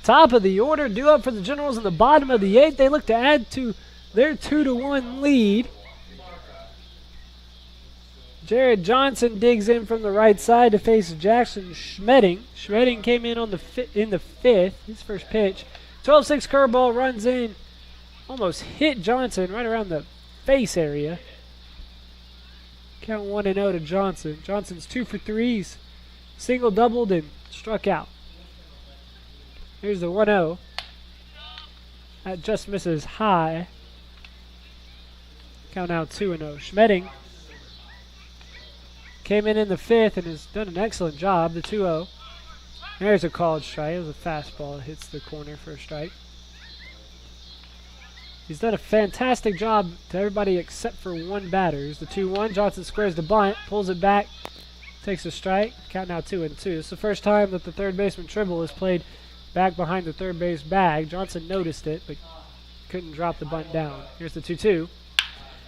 Top of the order, due up for the Generals in the bottom of the 8th. They look to add to their 2-1 lead. Jared Johnson digs in from the right side to face Jackson Schmedding. Schmedding came in on the 5th, his first pitch. 12-6 curveball runs in, almost hit Johnson right around the face area. Count 1-0 to Johnson. Johnson's 2 for 3. Single, doubled, and struck out. Here's the 1-0. That just misses high. Count now 2-0. Schmedding came in the 5th and has done an excellent job. The 2-0. There's a called strike. It was a fastball. It hits the corner for a strike. He's done a fantastic job to everybody except for one batter. Here's the 2-1. Johnson squares the bunt, pulls it back, takes a strike. Count now 2-2. It's the first time that the third baseman Tribble has played back behind the third base bag. Johnson noticed it, but couldn't drop the bunt down. Here's the 2-2.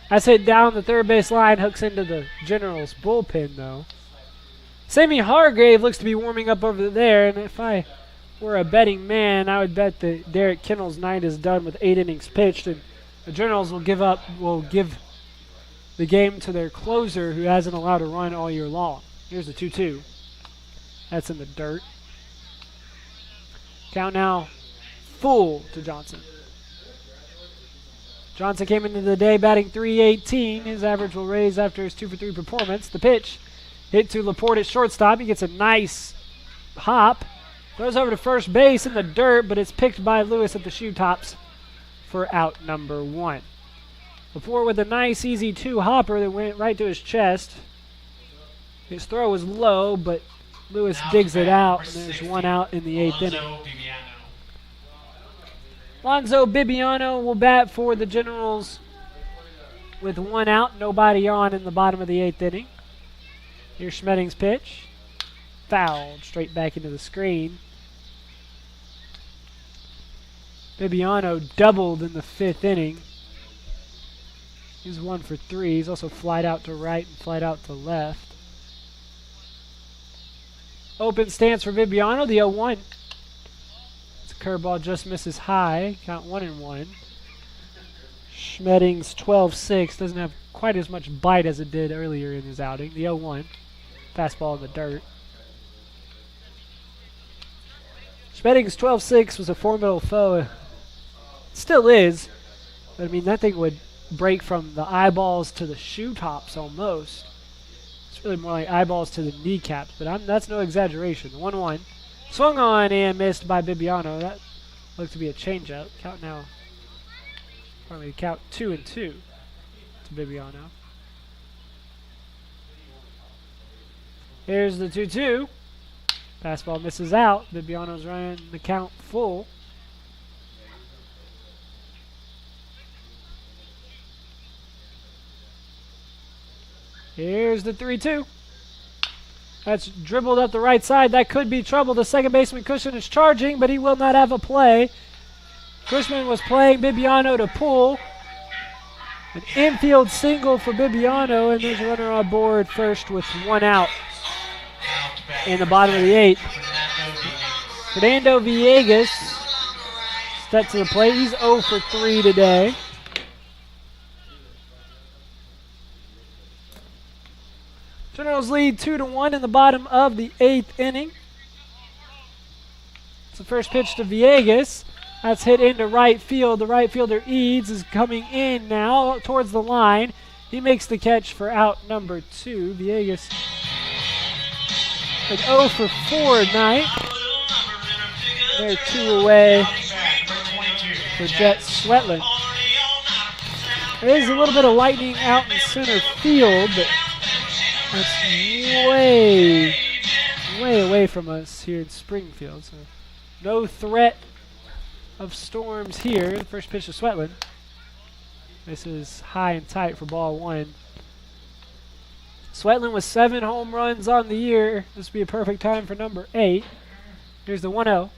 That's hit down the third base line, hooks into the Generals bullpen, though. Sammy Hargrave looks to be warming up over there, and if I were a betting man, I would bet that Derek Kinnell's night is done with 8 innings pitched, and the Generals will give the game to their closer, who hasn't allowed a run all year long. Here's the 2-2. That's in the dirt. Count now full to Johnson. Johnson came into the day batting .318. His average will raise after his 2 for 3 performance. The pitch hit to Laporte at shortstop. He gets a nice hop. Throws over to first base in the dirt, but it's picked by Lewis at the shoe tops for out number 1. Laporte with a nice easy 2-hopper that went right to his chest. His throw was low, but Lewis digs it out, and there's 1 out in the 8th inning. Lonzo Bibiano will bat for the Generals with 1 out, nobody on in the bottom of the 8th inning. Here's Schmedding's pitch. Fouled straight back into the screen. Bibiano doubled in the 5th inning. He's 1 for 3. He's also flied out to right and flied out to left. Open stance for Bibiano, the 0-1. Curveball just misses high. Count 1-1. Schmedding's 12-6 doesn't have quite as much bite as it did earlier in his outing. The 0-1. Fastball in the dirt. Schmedding's 12-6 was a formidable foe. It still is. But I mean, that thing would break from the eyeballs to the shoe tops almost. It's really more like eyeballs to the kneecaps, but that's no exaggeration. 1-1. Swung on and missed by Bibiano. That looked to be a changeup. Count 2-2 to Bibiano. Here's the 2-2. Fastball misses out. Bibiano's running the count full. Here's the 3-2. That's dribbled up the right side. That could be trouble. The second baseman Cushman is charging, but he will not have a play. Cushman was playing Bibiano to pull. An infield single for Bibiano, and there's a runner on board first with 1 out in the bottom of the 8th. Fernando Villegas stepped to the plate. He's 0 for 3 today. Generals lead 2-1 in the bottom of the 8th inning. It's the first pitch to Villegas. That's hit into right field. The right fielder Eads is coming in now towards the line. He makes the catch for out number 2. Villegas an 0 for 4 night. They're 2 away for Jet Sweatland. There is a little bit of lightning out in center field, but that's way away from us here in Springfield. So no threat of storms here. The first pitch to Sweatland. This is high and tight for ball 1. Sweatland with 7 home runs on the year. This would be a perfect time for number 8. Here's the 1-0.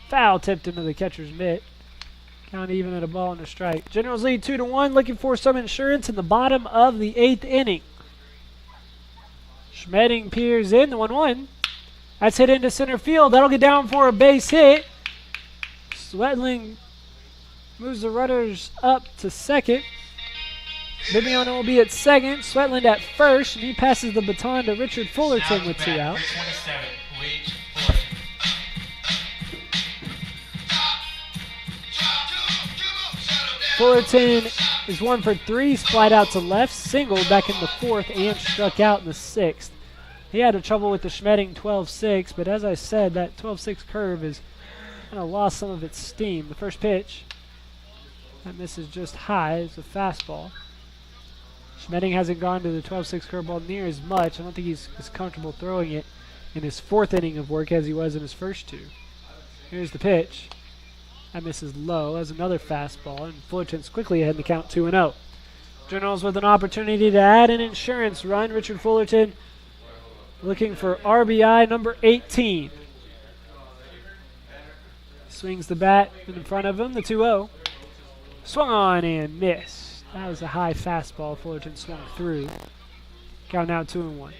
Foul tipped into the catcher's mitt. Count even at a ball and a strike. Generals lead 2-1. Looking for some insurance in the bottom of the 8th inning. Schmedding peers in, the 1-1. That's hit into center field. That'll get down for a base hit. Swetling moves the runners up to second. Bibiano will be at second. Swetland at first, and he passes the baton to Richard Fullerton with 2 outs. Fullerton is 1 for 3. He's flied out to left, singled back in the 4th, and struck out in the 6th. He had trouble with the Schmedding 12-6, but as I said, that 12-6 curve has kind of lost some of its steam. The first pitch, that misses just high. It's a fastball. Schmedding hasn't gone to the 12-6 curveball near as much. I don't think he's as comfortable throwing it in his 4th inning of work as he was in his first 2. Here's the pitch. That misses low. That's another fastball, and Fullerton's quickly ahead in the count 2-0. Generals with an opportunity to add an insurance run. Richard Fullerton looking for RBI number 18. Swings the bat in front of him, the 2-0. Swung on and missed. That was a high fastball Fullerton swung through. Count now 2-1.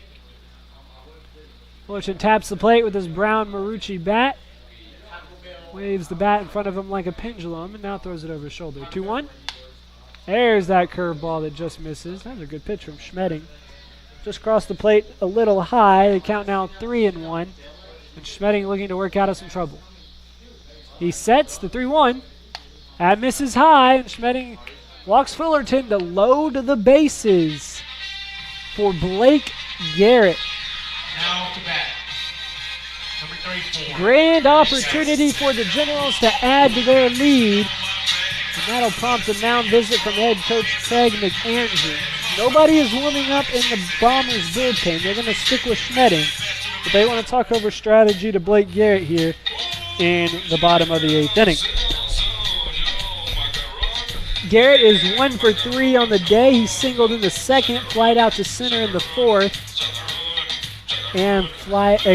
Fullerton taps the plate with his brown Marucci bat. Waves the bat in front of him like a pendulum and now throws it over his shoulder. 2-1. There's that curveball that just misses. That was a good pitch from Schmedding. Just crossed the plate a little high. The count now 3-1. And Schmedding looking to work out of some trouble. He sets the 3-1. That misses high, and Schmedding walks Fullerton to load the bases for Blake Garrett. Now to bat. Number 34. Grand opportunity for the Generals to add to their lead. And that'll prompt a mound visit from head coach Craig McAndrew. Nobody is warming up in the Bombers bullpen. They're going to stick with Schmedding. But they want to talk over strategy to Blake Garrett here in the bottom of the 8th inning. Garrett is 1 for 3 on the day. He singled in the 2nd, flied out to center in the 4th, and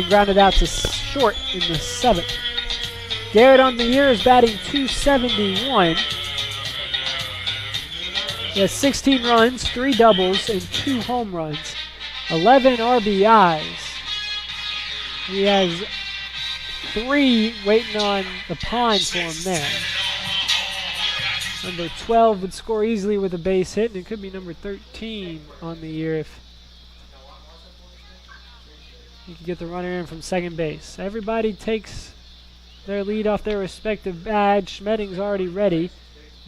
grounded out to short in the 7th. Garrett on the year is batting .271. He has 16 runs, 3 doubles, and 2 home runs, 11 RBIs. He has 3 waiting on the pond for him there. Number 12 would score easily with a base hit, and it could be number 13 on the year if he could get the runner in from second base. Everybody takes their lead off their respective badge. Schmedding's already ready.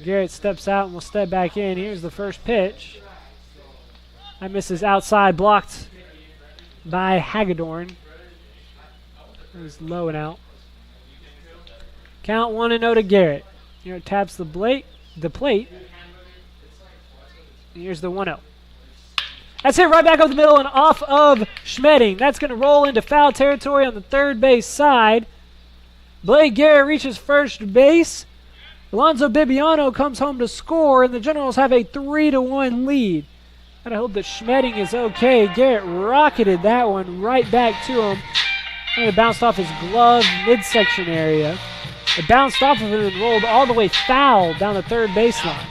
Garrett steps out and will step back in. Here's the first pitch. That misses outside, blocked by Hagedorn. It was low and out. Count 1-0 to Garrett. Garrett taps the plate. Here's the 1-0. That's hit right back up the middle and off of Schmedding. That's going to roll into foul territory on the third base side. Blake Garrett reaches first base. Alonzo Bibiano comes home to score, and the Generals have a 3-1 lead. And I hope that Schmedding is okay. Garrett rocketed that one right back to him. And it bounced off his glove midsection area. It bounced off of it and rolled all the way foul down the third baseline.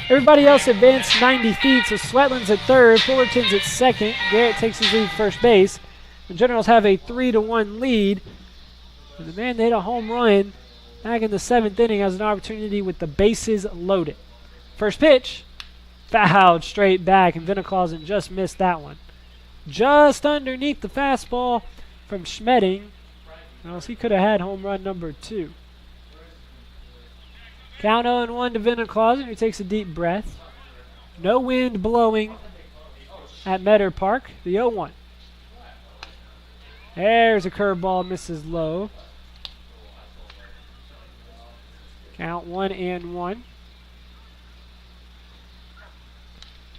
Everybody else advanced 90 feet, so Swetland's at third, Fullerton's at second. Garrett takes his lead first base. The Generals have a 3-1 lead. And the man that hit a home run back in the 7th inning has an opportunity with the bases loaded. First pitch, fouled straight back, and Veniclausen just missed that one. Just underneath the fastball from Schmedding. Else he could have had home run number 2. Count 0-1 to Veniclausen, who takes a deep breath. No wind blowing at Metter Park. The 0-1. There's a curveball, misses low. Count 1-1.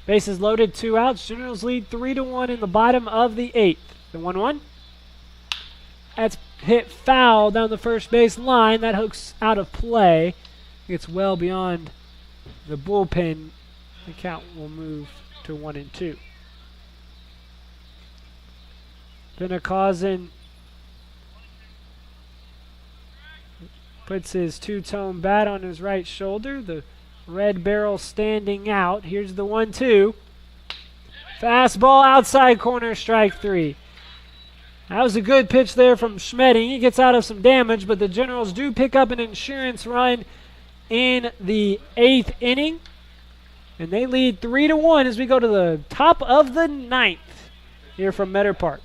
Bases loaded, 2 outs. Generals lead 3-1 in the bottom of the 8th. The 1-1. That's hit foul down the first base line. That hooks out of play. It's well beyond the bullpen. The count will move to 1-2. Veniclausen puts his two-tone bat on his right shoulder. The red barrel standing out. Here's the 1-2. Fastball outside corner, strike 3. That was a good pitch there from Schmedding. He gets out of some damage, but the Generals do pick up an insurance run in the 8th inning. And they lead 3-1 as we go to the top of the 9th here from Metter Park.